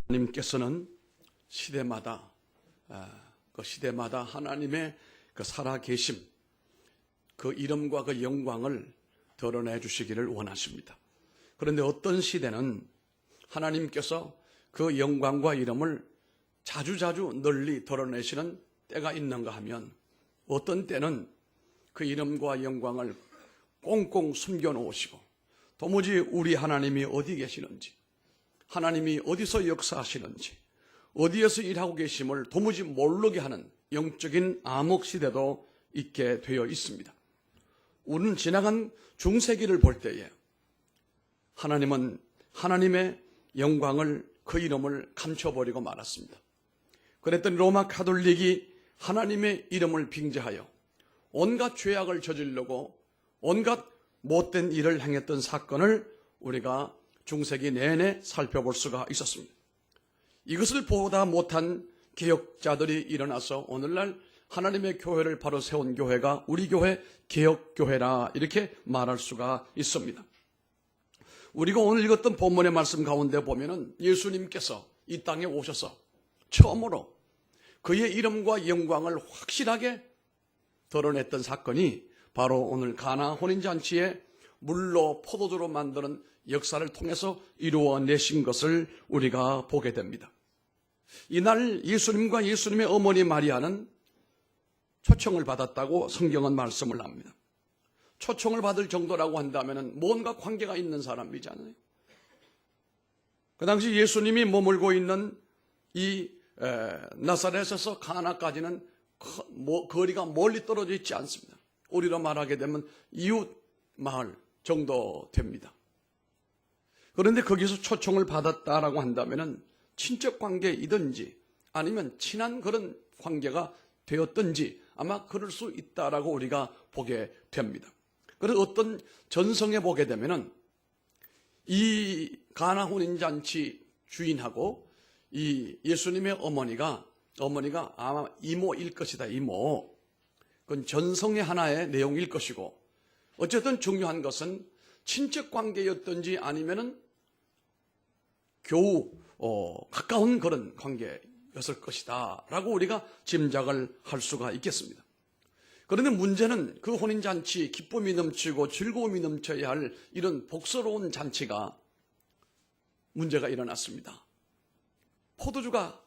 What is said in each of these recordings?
하나님께서는 시대마다 그 시대마다 하나님의 그 살아계심, 그 이름과 그 영광을 드러내 주시기를 원하십니다. 그런데 어떤 시대는 하나님께서 그 영광과 이름을 자주자주 널리 드러내시는 때가 있는가 하면, 어떤 때는 그 이름과 영광을 꽁꽁 숨겨놓으시고 도무지 우리 하나님이 어디 계시는지, 하나님이 어디서 역사하시는지, 어디에서 일하고 계심을 도무지 모르게 하는 영적인 암흑 시대도 있게 되어 있습니다. 우리는 지나간 중세기를 볼 때에 하나님은 하나님의 영광을, 그 이름을 감춰버리고 말았습니다. 그랬더니 로마 가톨릭이 하나님의 이름을 빙자하여 온갖 죄악을 저지르고 온갖 못된 일을 행했던 사건을 우리가 중세기 내내 살펴볼 수가 있었습니다. 이것을 보다 못한 개혁자들이 일어나서 오늘날 하나님의 교회를 바로 세운 교회가 우리 교회 개혁교회라 이렇게 말할 수가 있습니다. 우리가 오늘 읽었던 본문의 말씀 가운데 보면은 예수님께서 이 땅에 오셔서 처음으로 그의 이름과 영광을 확실하게 드러냈던 사건이 바로 오늘 가나 혼인잔치에 물로 포도주로 만드는 역사를 통해서 이루어내신 것을 우리가 보게 됩니다. 이날 예수님과 예수님의 어머니 마리아는 초청을 받았다고 성경은 말씀을 합니다. 초청을 받을 정도라고 한다면 뭔가 관계가 있는 사람이잖아요. 그 당시 예수님이 머물고 있는 이 나사렛에서 가나까지는 거리가 멀리 떨어져 있지 않습니다. 우리로 말하게 되면 이웃 마을 정도 됩니다. 그런데 거기서 초청을 받았다라고 한다면 친척 관계이든지 아니면 친한 그런 관계가 되었든지 아마 그럴 수 있다라고 우리가 보게 됩니다. 그래서 어떤 전성에 보게 되면은 이 가나 혼인잔치 주인하고 이 예수님의 어머니가 아마 이모일 것이다, 이모. 그건 전성의 하나의 내용일 것이고, 어쨌든 중요한 것은 친척 관계였든지 아니면은 겨우 가까운 그런 관계였을 것이다 라고 우리가 짐작을 할 수가 있겠습니다. 그런데 문제는 그 혼인잔치, 기쁨이 넘치고 즐거움이 넘쳐야 할 이런 복스러운 잔치가 문제가 일어났습니다. 포도주가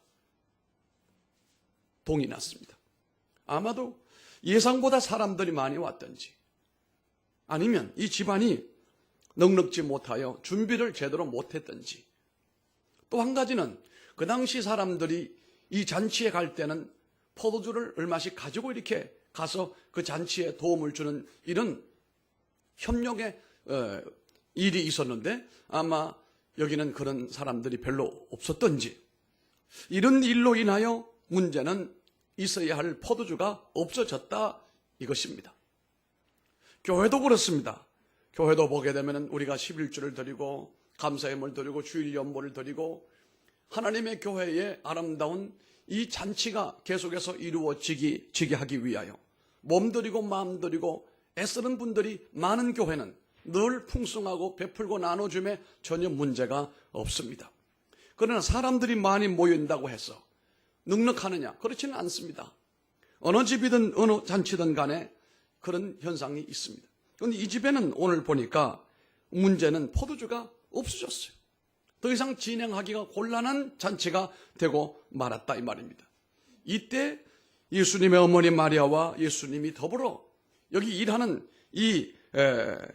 동이 났습니다. 아마도 예상보다 사람들이 많이 왔든지 아니면 이 집안이 넉넉지 못하여 준비를 제대로 못했든지, 또 한 가지는 그 당시 사람들이 이 잔치에 갈 때는 포도주를 얼마씩 가지고 이렇게 가서 그 잔치에 도움을 주는 이런 협력의 일이 있었는데 아마 여기는 그런 사람들이 별로 없었던지, 이런 일로 인하여 문제는 있어야 할 포도주가 없어졌다 이것입니다. 교회도 그렇습니다. 교회도 보게 되면 우리가 11주를 드리고 감사예물 드리고 주일 연보를 드리고 하나님의 교회의 아름다운 이 잔치가 계속해서 이루어지게 하기 위하여 몸 드리고 마음 드리고 애쓰는 분들이 많은 교회는 늘 풍성하고 베풀고 나눠줌에 전혀 문제가 없습니다. 그러나 사람들이 많이 모인다고 해서 넉넉하느냐? 그렇지는 않습니다. 어느 집이든 어느 잔치든 간에 그런 현상이 있습니다. 그런데 이 집에는 오늘 보니까 문제는 포도주가 없어졌어요. 더 이상 진행하기가 곤란한 잔치가 되고 말았다 이 말입니다. 이때 예수님의 어머니 마리아와 예수님이 더불어 여기 일하는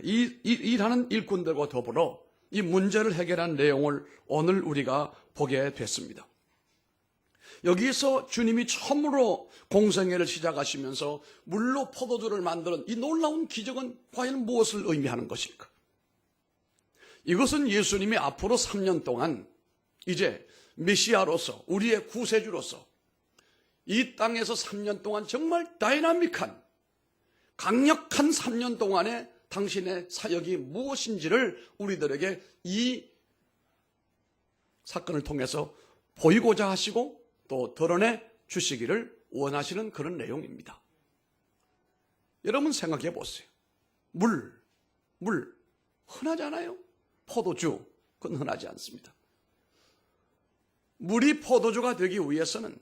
일하는 일꾼들과 더불어 이 문제를 해결한 내용을 오늘 우리가 보게 됐습니다. 여기에서 주님이 처음으로 공생애를 시작하시면서 물로 포도주를 만드는 이 놀라운 기적은 과연 무엇을 의미하는 것일까? 이것은 예수님이 앞으로 3년 동안 이제 메시아로서, 우리의 구세주로서 이 땅에서 3년 동안 정말 다이나믹한, 강력한 3년 동안의 당신의 사역이 무엇인지를 우리들에게 이 사건을 통해서 보이고자 하시고 또 드러내 주시기를 원하시는 그런 내용입니다. 여러분 생각해 보세요. 물 흔하잖아요. 포도주, 그건 흔하지 않습니다. 물이 포도주가 되기 위해서는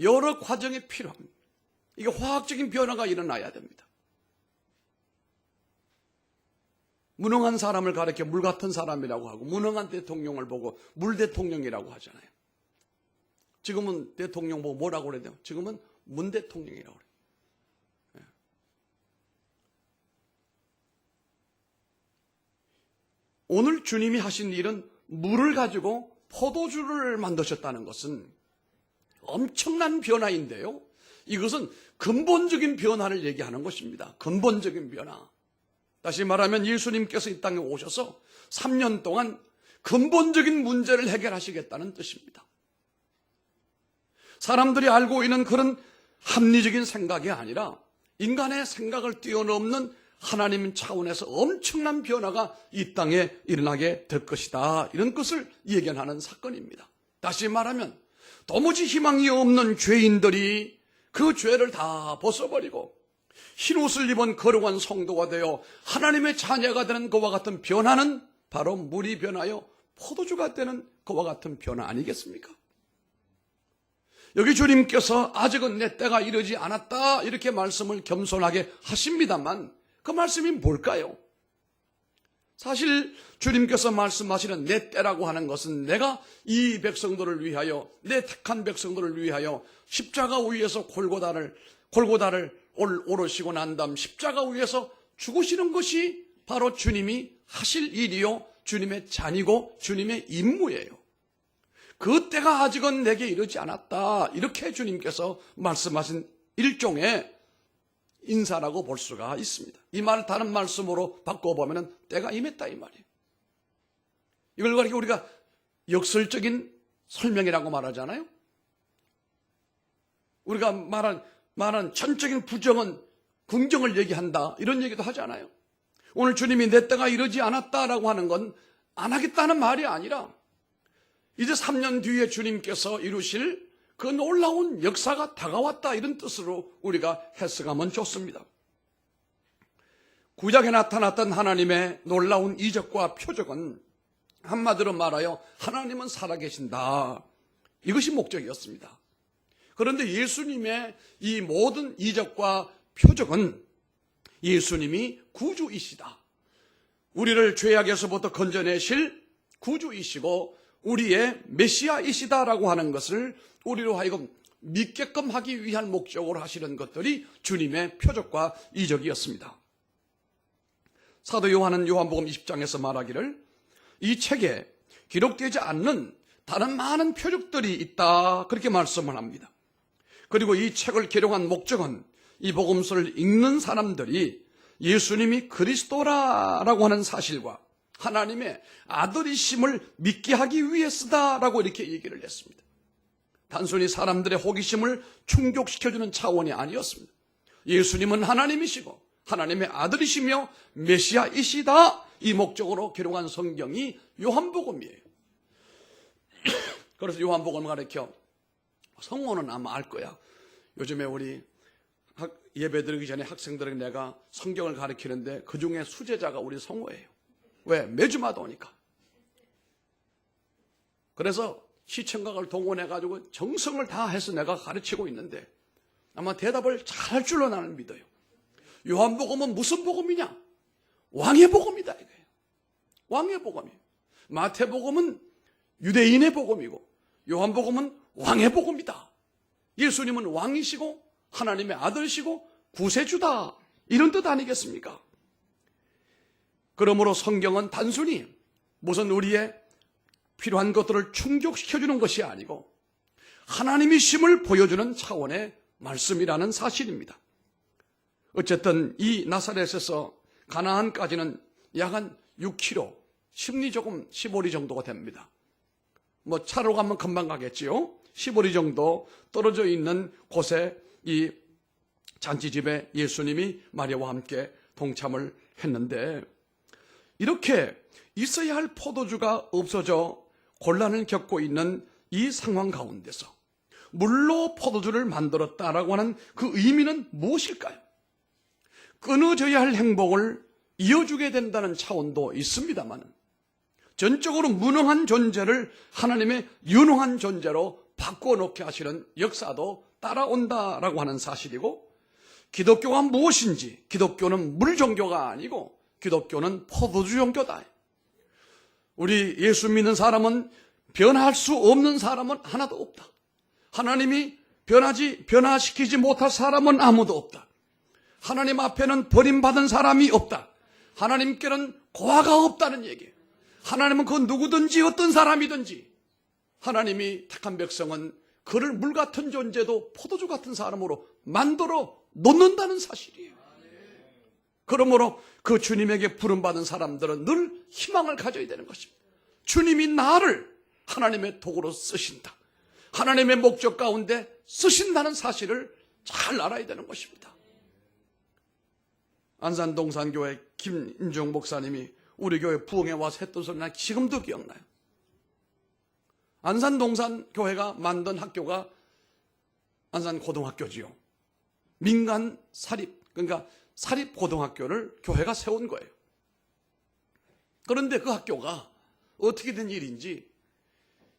여러 과정이 필요합니다. 이게 화학적인 변화가 일어나야 됩니다. 무능한 사람을 가리켜 물 같은 사람이라고 하고, 무능한 대통령을 보고 물 대통령이라고 하잖아요. 지금은 대통령 보고 뭐라고 그래야 돼요? 지금은 문 대통령이라고 그래요. 예. 오늘 주님이 하신 일은 물을 가지고 포도주를 만드셨다는 것은 엄청난 변화인데요. 이것은 근본적인 변화를 얘기하는 것입니다. 근본적인 변화. 다시 말하면 예수님께서 이 땅에 오셔서 3년 동안 근본적인 문제를 해결하시겠다는 뜻입니다. 사람들이 알고 있는 그런 합리적인 생각이 아니라 인간의 생각을 뛰어넘는 하나님 차원에서 엄청난 변화가 이 땅에 일어나게 될 것이다. 이런 것을 예견하는 사건입니다. 다시 말하면 도무지 희망이 없는 죄인들이 그 죄를 다 벗어버리고 흰옷을 입은 거룩한 성도가 되어 하나님의 자녀가 되는 것과 같은 변화는 바로 물이 변하여 포도주가 되는 것과 같은 변화 아니겠습니까? 여기 주님께서 아직은 내 때가 이르지 않았다 이렇게 말씀을 겸손하게 하십니다만 그 말씀이 뭘까요? 사실 주님께서 말씀하시는 내 때라고 하는 것은 내가 이 백성들을 위하여, 내 택한 백성들을 위하여 십자가 위에서 골고다를 오르시고 난 다음 십자가 위에서 죽으시는 것이 바로 주님이 하실 일이요, 주님의 잔이고 주님의 임무예요. 그 때가 아직은 내게 이르지 않았다 이렇게 주님께서 말씀하신 일종의 인사라고 볼 수가 있습니다. 이 말 다른 말씀으로 바꿔보면 때가 임했다 이 말이에요. 이걸 가지고 우리가 역설적인 설명이라고 말하잖아요. 우리가 말한 전적인 부정은 긍정을 얘기한다 이런 얘기도 하잖아요. 오늘 주님이 내 때가 이르지 않았다라고 하는 건 안 하겠다는 말이 아니라 이제 3년 뒤에 주님께서 이루실 그 놀라운 역사가 다가왔다 이런 뜻으로 우리가 해석하면 좋습니다. 구약에 나타났던 하나님의 놀라운 이적과 표적은 한마디로 말하여 하나님은 살아계신다. 이것이 목적이었습니다. 그런데 예수님의 이 모든 이적과 표적은 예수님이 구주이시다. 우리를 죄악에서부터 건져내실 구주이시고 우리의 메시아이시다라고 하는 것을 우리로 하여금 믿게끔 하기 위한 목적으로 하시는 것들이 주님의 표적과 이적이었습니다. 사도 요한은 요한복음 20장에서 말하기를 이 책에 기록되지 않는 다른 많은 표적들이 있다 그렇게 말씀을 합니다. 그리고 이 책을 기록한 목적은 이 복음서를 읽는 사람들이 예수님이 그리스도라고 하는 사실과 하나님의 아들이심을 믿게 하기 위해서다라고 이렇게 얘기를 했습니다. 단순히 사람들의 호기심을 충족시켜주는 차원이 아니었습니다. 예수님은 하나님이시고 하나님의 아들이시며 메시아이시다 이 목적으로 기록한 성경이 요한복음이에요. 그래서 요한복음을 가르쳐 성호는 아마 알 거야. 요즘에 우리 예배 드리기 전에 학생들에게 내가 성경을 가르치는데 그중에 수제자가 우리 성호예요. 왜? 매주마다 오니까. 그래서 시청각을 동원해가지고 정성을 다해서 내가 가르치고 있는데 아마 대답을 잘 할 줄로 나는 믿어요. 요한복음은 무슨 복음이냐? 왕의 복음이다 이거예요. 왕의 복음이에요. 마태복음은 유대인의 복음이고 요한복음은 왕의 복음이다. 예수님은 왕이시고 하나님의 아들이시고 구세주다 이런 뜻 아니겠습니까? 그러므로 성경은 단순히 무슨 우리의 필요한 것들을 충족시켜주는 것이 아니고 하나님이심을 보여주는 차원의 말씀이라는 사실입니다. 어쨌든 이 나사렛에서 가나안까지는 약 한 6km, 심리 조금 15리 정도가 됩니다. 뭐 차로 가면 금방 가겠지요. 15리 정도 떨어져 있는 곳에 이 잔치집에 예수님이 마리아와 함께 동참을 했는데 이렇게 있어야 할 포도주가 없어져 곤란을 겪고 있는 이 상황 가운데서 물로 포도주를 만들었다라고 하는 그 의미는 무엇일까요? 끊어져야 할 행복을 이어주게 된다는 차원도 있습니다만 전적으로 무능한 존재를 하나님의 유능한 존재로 바꿔놓게 하시는 역사도 따라온다라고 하는 사실이고, 기독교가 무엇인지, 기독교는 물종교가 아니고 기독교는 포도주 종교다. 우리 예수 믿는 사람은 변할 수 없는 사람은 하나도 없다. 하나님이 변화시키지 못할 사람은 아무도 없다. 하나님 앞에는 버림받은 사람이 없다. 하나님께는 고아가 없다는 얘기예요. 하나님은 그 누구든지 어떤 사람이든지 하나님이 택한 백성은 그를 물 같은 존재도 포도주 같은 사람으로 만들어 놓는다는 사실이에요. 그러므로 그 주님에게 부름받은 사람들은 늘 희망을 가져야 되는 것입니다. 주님이 나를 하나님의 도구로 쓰신다. 하나님의 목적 가운데 쓰신다는 사실을 잘 알아야 되는 것입니다. 안산동산교회 김인종 목사님이 우리 교회 부흥에 와서 했던 소리 난 지금도 기억나요. 안산동산교회가 만든 학교가 안산고등학교지요. 민간 사립, 그러니까 사립고등학교를 교회가 세운 거예요. 그런데 그 학교가 어떻게 된 일인지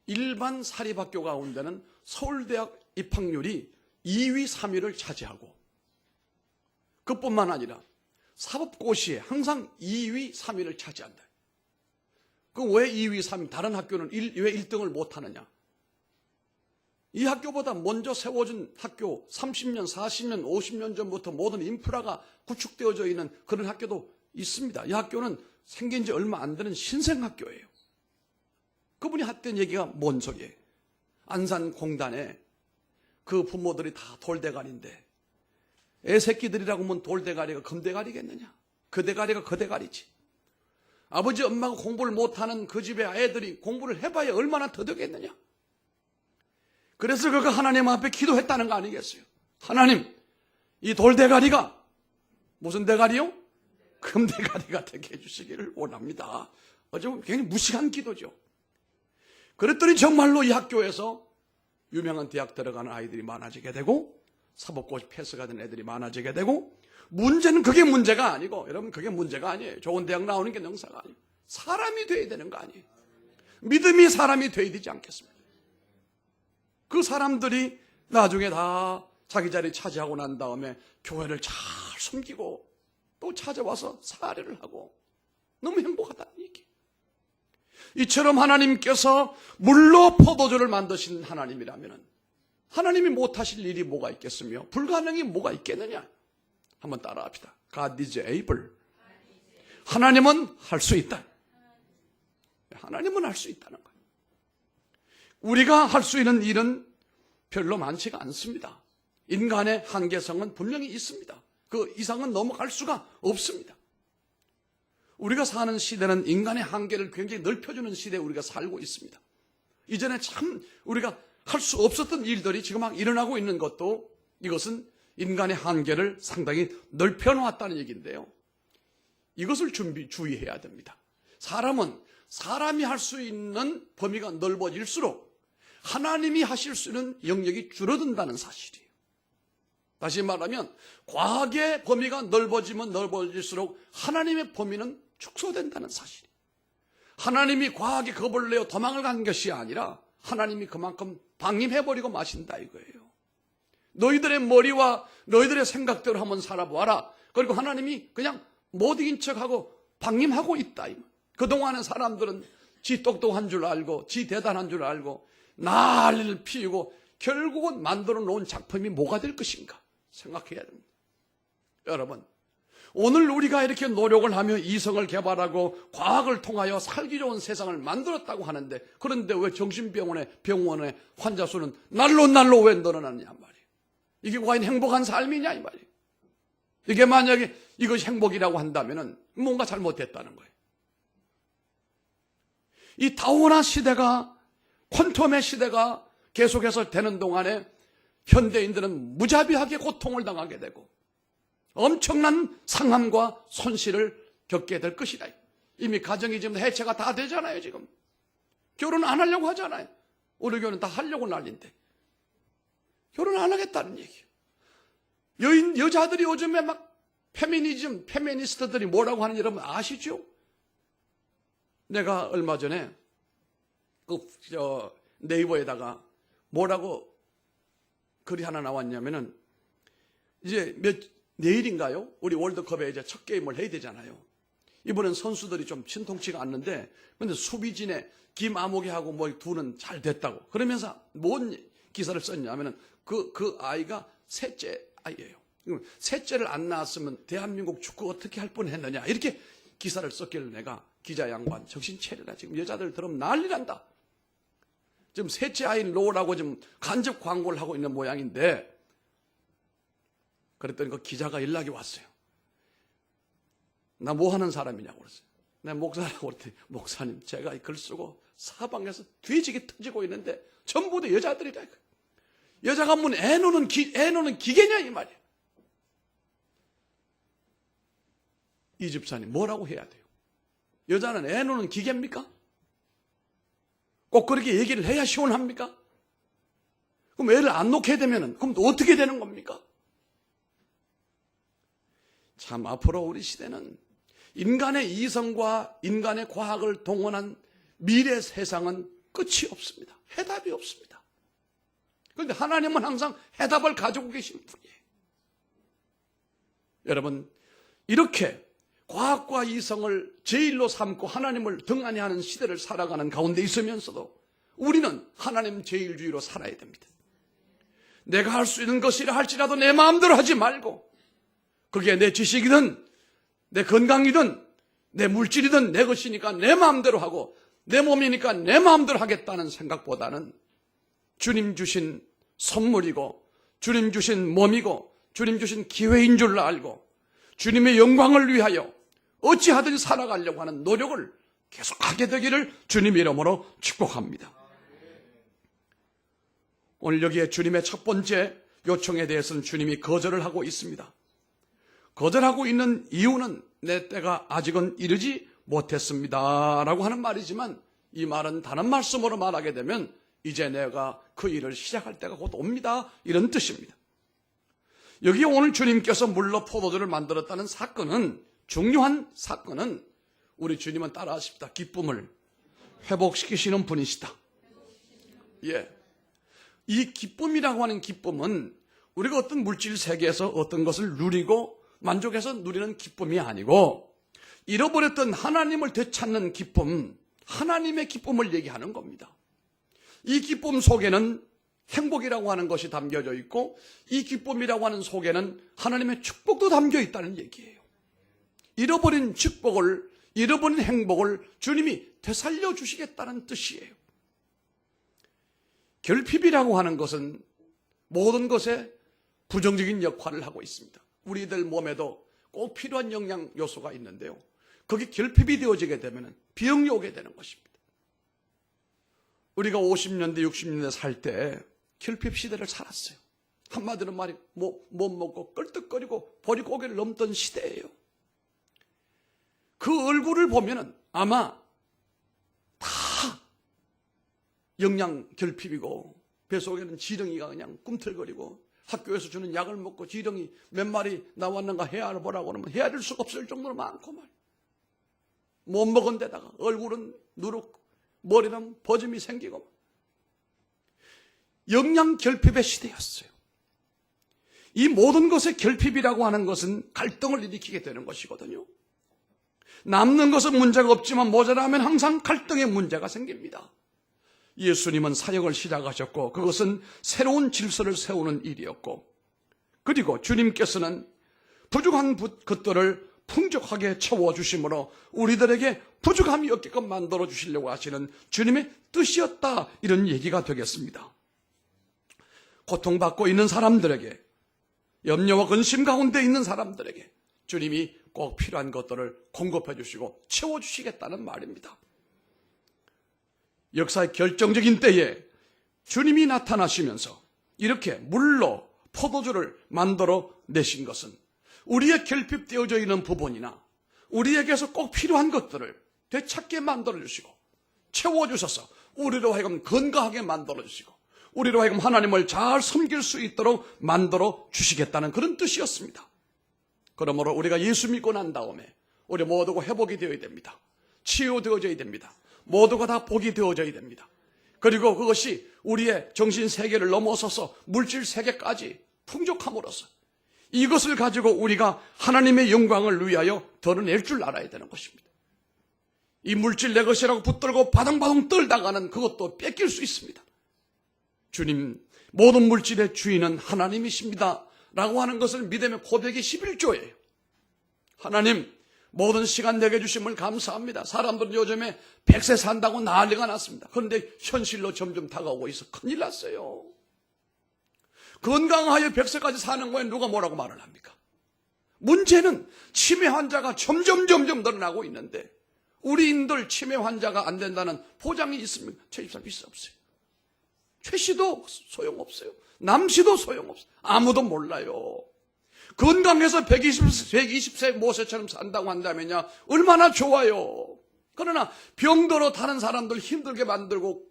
일반 사립학교 가운데는 서울대학 입학률이 2위, 3위를 차지하고, 그뿐만 아니라 사법고시에 항상 2위, 3위를 차지한다. 그럼 왜 2위, 3위, 다른 학교는 왜 1등을 못하느냐? 이 학교보다 먼저 세워진 학교, 30년, 40년, 50년 전부터 모든 인프라가 구축되어져 있는 그런 학교도 있습니다. 이 학교는 생긴 지 얼마 안 되는 신생학교예요. 그분이 했던 얘기가 뭔 소리예요? 안산공단에 그 부모들이 다 돌대가리인데 애새끼들이라고 하면 돌대가리가 금대가리겠느냐? 그 대가리가 그 대가리지. 아버지 엄마가 공부를 못하는 그 집의 아이들이 공부를 해봐야 얼마나 더되겠느냐? 그래서 그가 하나님 앞에 기도했다는 거 아니겠어요? 하나님, 이 돌대가리가 무슨 대가리요? 금대가리가 되게 해주시기를 원합니다. 어쩌면 굉장히 무식한 기도죠. 그랬더니 정말로 이 학교에서 유명한 대학 들어가는 아이들이 많아지게 되고, 사법고시 패스가 된 애들이 많아지게 되고, 문제는 그게 문제가 아니고, 여러분 그게 문제가 아니에요. 좋은 대학 나오는 게 능사가 아니에요. 사람이 돼야 되는 거 아니에요. 믿음이 사람이 돼야 되지 않겠습니까? 그 사람들이 나중에 다 자기 자리 차지하고 난 다음에 교회를 잘 섬기고 또 찾아와서 사례를 하고 너무 행복하다는 얘기. 이처럼 하나님께서 물로 포도주를 만드신 하나님이라면 하나님이 못하실 일이 뭐가 있겠으며 불가능이 뭐가 있겠느냐? 한번 따라합시다. God is able. 하나님은 할 수 있다. 하나님은 할 수 있다는 거예요. 우리가 할 수 있는 일은 별로 많지가 않습니다. 인간의 한계성은 분명히 있습니다. 그 이상은 넘어갈 수가 없습니다. 우리가 사는 시대는 인간의 한계를 굉장히 넓혀주는 시대에 우리가 살고 있습니다. 이전에 참 우리가 할 수 없었던 일들이 지금 막 일어나고 있는 것도 이것은 인간의 한계를 상당히 넓혀놓았다는 얘기인데요. 이것을 주의해야 됩니다. 사람은 사람이 할 수 있는 범위가 넓어질수록 하나님이 하실 수 있는 영역이 줄어든다는 사실이에요. 다시 말하면 과학의 범위가 넓어지면 넓어질수록 하나님의 범위는 축소된다는 사실이에요. 하나님이 과학에 겁을 내어 도망을 간 것이 아니라 하나님이 그만큼 방임해버리고 마신다 이거예요. 너희들의 머리와 너희들의 생각대로 한번 살아보아라. 그리고 하나님이 그냥 못 이긴 척하고 방임하고 있다. 그동안의 사람들은 지 똑똑한 줄 알고 지 대단한 줄 알고 난리를 피우고 결국은 만들어 놓은 작품이 뭐가 될 것인가 생각해야 됩니다. 여러분, 오늘 우리가 이렇게 노력을 하며 이성을 개발하고 과학을 통하여 살기 좋은 세상을 만들었다고 하는데, 그런데 왜 정신병원의 환자 수는 날로 왜 늘어나느냐 말이에요. 이게 과연 행복한 삶이냐 이 말이에요. 이게 만약에 이것이 행복이라고 한다면 뭔가 잘못됐다는 거예요. 이 다원화 시대가, 퀀텀의 시대가 계속해서 되는 동안에 현대인들은 무자비하게 고통을 당하게 되고 엄청난 상함과 손실을 겪게 될 것이다. 이미 가정이 지금 해체가 다 되잖아요. 지금 결혼 안 하려고 하잖아요. 우리 교회는 다 하려고 난리인데 결혼 안 하겠다는 얘기예요. 여자들이 요즘에 막 페미니스트들이 뭐라고 하는지 여러분 아시죠? 내가 얼마 전에 네이버에다가 뭐라고 글이 하나 나왔냐면은 이제 내일인가요? 우리 월드컵에 이제 첫 게임을 해야 되잖아요. 이번엔 선수들이 좀 신통치가 않는데, 근데 수비진에 김아무개하고 뭐 두는 잘 됐다고. 그러면서 뭔 기사를 썼냐면은 그 아이가 셋째 아이예요. 셋째를 안 낳았으면 대한민국 축구 어떻게 할 뻔했느냐. 이렇게 기사를 썼길래 내가 기자 양반 정신 차려라. 지금 여자들 들으면 난리 난다. 지금 셋째 아이를 놓으라고 지금 간접 광고를 하고 있는 모양인데, 그랬더니 그 기자가 연락이 왔어요. 나 뭐 하는 사람이냐고 그랬어요. 내가 목사라고 그랬더니, 목사님 제가 이 글 쓰고 사방에서 뒤지게 터지고 있는데 전부 다 여자들이라. 여자가 뭐 애 노는 기계냐 이 말이야. 이 집사님 뭐라고 해야 돼요? 여자는 애 노는 기계입니까? 꼭 그렇게 얘기를 해야 시원합니까? 그럼 애를 안 놓게 되면은 그럼 또 어떻게 되는 겁니까? 참 앞으로 우리 시대는 인간의 이성과 인간의 과학을 동원한 미래 세상은 끝이 없습니다. 해답이 없습니다. 그런데 하나님은 항상 해답을 가지고 계신 분이에요. 여러분, 이렇게 과학과 이성을 제일로 삼고 하나님을 등한히 하는 시대를 살아가는 가운데 있으면서도 우리는 하나님 제일주의로 살아야 됩니다. 내가 할 수 있는 것이라 할지라도 내 마음대로 하지 말고, 그게 내 지식이든 내 건강이든 내 물질이든 내 것이니까 내 마음대로 하고, 내 몸이니까 내 마음대로 하겠다는 생각보다는 주님 주신 선물이고 주님 주신 몸이고 주님 주신 기회인 줄 알고 주님의 영광을 위하여 어찌하든지 살아가려고 하는 노력을 계속하게 되기를 주님의 이름으로 축복합니다. 오늘 여기에 주님의 첫 번째 요청에 대해서는 주님이 거절을 하고 있습니다. 거절하고 있는 이유는 내 때가 아직은 이르지 못했습니다 라고 하는 말이지만, 이 말은 다른 말씀으로 말하게 되면 이제 내가 그 일을 시작할 때가 곧 옵니다, 이런 뜻입니다. 여기 오늘 주님께서 물로 포도주를 만들었다는 사건은, 중요한 사건은, 우리 주님은 따라하십니다. 기쁨을 회복시키시는 분이시다. 예. 이 기쁨이라고 하는 기쁨은 우리가 어떤 물질 세계에서 어떤 것을 누리고 만족해서 누리는 기쁨이 아니고, 잃어버렸던 하나님을 되찾는 기쁨, 하나님의 기쁨을 얘기하는 겁니다. 이 기쁨 속에는 행복이라고 하는 것이 담겨져 있고, 이 기쁨이라고 하는 속에는 하나님의 축복도 담겨 있다는 얘기예요. 잃어버린 축복을, 잃어버린 행복을 주님이 되살려 주시겠다는 뜻이에요. 결핍이라고 하는 것은 모든 것에 부정적인 역할을 하고 있습니다. 우리들 몸에도 꼭 필요한 영양 요소가 있는데요, 거기 결핍이 되어지게 되면 병이 오게 되는 것입니다. 우리가 50년대 60년대 살 때 결핍 시대를 살았어요. 한마디로 말이 못 먹고 끌떡거리고 보리고개를 넘던 시대예요. 그 얼굴을 보면은 아마 다 영양 결핍이고 뱃속에는 지렁이가 그냥 꿈틀거리고, 학교에서 주는 약을 먹고 지렁이 몇 마리 나왔는가 헤아려 보라고 하면 헤아릴 수가 없을 정도로 많고 말이에요. 못 먹은 데다가 얼굴은 누룩, 머리는 버짐이 생기고, 영양 결핍의 시대였어요. 이 모든 것의 결핍이라고 하는 것은 갈등을 일으키게 되는 것이거든요. 남는 것은 문제가 없지만 모자라면 항상 갈등의 문제가 생깁니다. 예수님은 사역을 시작하셨고 그것은 새로운 질서를 세우는 일이었고, 그리고 주님께서는 부족한 것들을 풍족하게 채워주심으로 우리들에게 부족함이 없게끔 만들어 주시려고 하시는 주님의 뜻이었다, 이런 얘기가 되겠습니다. 고통받고 있는 사람들에게, 염려와 근심 가운데 있는 사람들에게 주님이 꼭 필요한 것들을 공급해 주시고 채워주시겠다는 말입니다. 역사의 결정적인 때에 주님이 나타나시면서 이렇게 물로 포도주를 만들어 내신 것은 우리의 결핍되어져 있는 부분이나 우리에게서 꼭 필요한 것들을 되찾게 만들어 주시고 채워주셔서 우리로 하여금 건강하게 만들어 주시고 우리로 하여금 하나님을 잘 섬길 수 있도록 만들어 주시겠다는 그런 뜻이었습니다. 그러므로 우리가 예수 믿고 난 다음에 우리 모두가 회복이 되어야 됩니다. 치유되어져야 됩니다. 모두가 다 복이 되어져야 됩니다. 그리고 그것이 우리의 정신 세계를 넘어서서 물질 세계까지 풍족함으로써 이것을 가지고 우리가 하나님의 영광을 위하여 드러낼 줄 알아야 되는 것입니다. 이 물질 내 것이라고 붙들고 바둥바둥 떨다가는 그것도 뺏길 수 있습니다. 주님, 모든 물질의 주인은 하나님이십니다 라고 하는 것을 믿음의 고백이 11조예요. 하나님, 모든 시간 내게 주심을 감사합니다. 사람들은 요즘에 100세 산다고 난리가 났습니다. 그런데 현실로 점점 다가오고 있어 큰일 났어요. 건강하여 100세까지 사는 거에 누가 뭐라고 말을 합니까? 문제는 치매 환자가 점점 늘어나고 있는데 우리인들 치매 환자가 안 된다는 보장이 있습니까? 최 집사님 있어 없어요. 최 씨도 소용없어요. 남 씨도 소용없어요. 아무도 몰라요. 건강해서 120세 모세처럼 산다고 한다면요 얼마나 좋아요. 그러나 병들어 다른 사람들 힘들게 만들고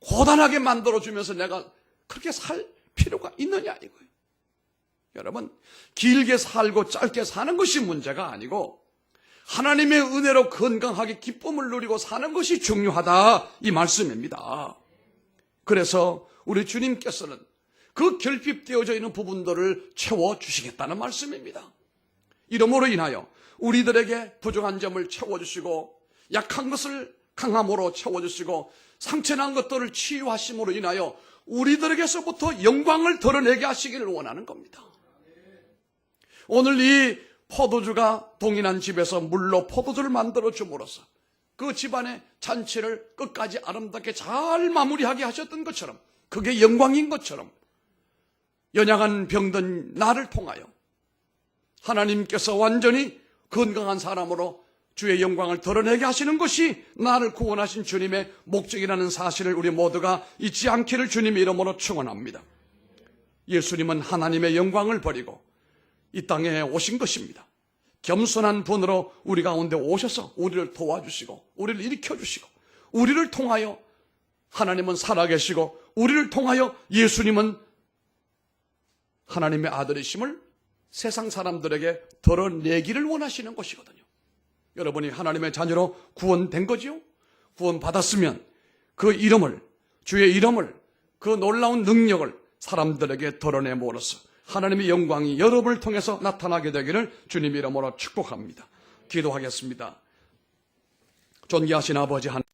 고단하게 만들어주면서 내가 그렇게 살 필요가 있느냐 이거예요. 여러분, 길게 살고 짧게 사는 것이 문제가 아니고 하나님의 은혜로 건강하게 기쁨을 누리고 사는 것이 중요하다 이 말씀입니다. 그래서 우리 주님께서는 그 결핍되어져 있는 부분들을 채워주시겠다는 말씀입니다. 이러므로 인하여 우리들에게 부족한 점을 채워주시고 약한 것을 강함으로 채워주시고 상처난 것들을 치유하심으로 인하여 우리들에게서부터 영광을 드러내게 하시기를 원하는 겁니다. 오늘 이 포도주가 동인한 집에서 물로 포도주를 만들어 줌으로써 그 집안의 잔치를 끝까지 아름답게 잘 마무리하게 하셨던 것처럼 그게 영광인 것처럼 연약한 병든 나를 통하여 하나님께서 완전히 건강한 사람으로 주의 영광을 드러내게 하시는 것이 나를 구원하신 주님의 목적이라는 사실을 우리 모두가 잊지 않기를 주님의 이름으로 축원합니다. 예수님은 하나님의 영광을 버리고 이 땅에 오신 것입니다. 겸손한 분으로 우리 가운데 오셔서 우리를 도와주시고 우리를 일으켜주시고 우리를 통하여 하나님은 살아계시고 우리를 통하여 예수님은 하나님의 아들이심을 세상 사람들에게 드러내기를 원하시는 것이거든요. 여러분이 하나님의 자녀로 구원된 거지요? 구원받았으면 그 이름을, 주의 이름을, 그 놀라운 능력을 사람들에게 드러내므로써 하나님의 영광이 여러분을 통해서 나타나게 되기를 주님 이름으로 축복합니다. 기도하겠습니다. 존귀하신 아버지 하나님,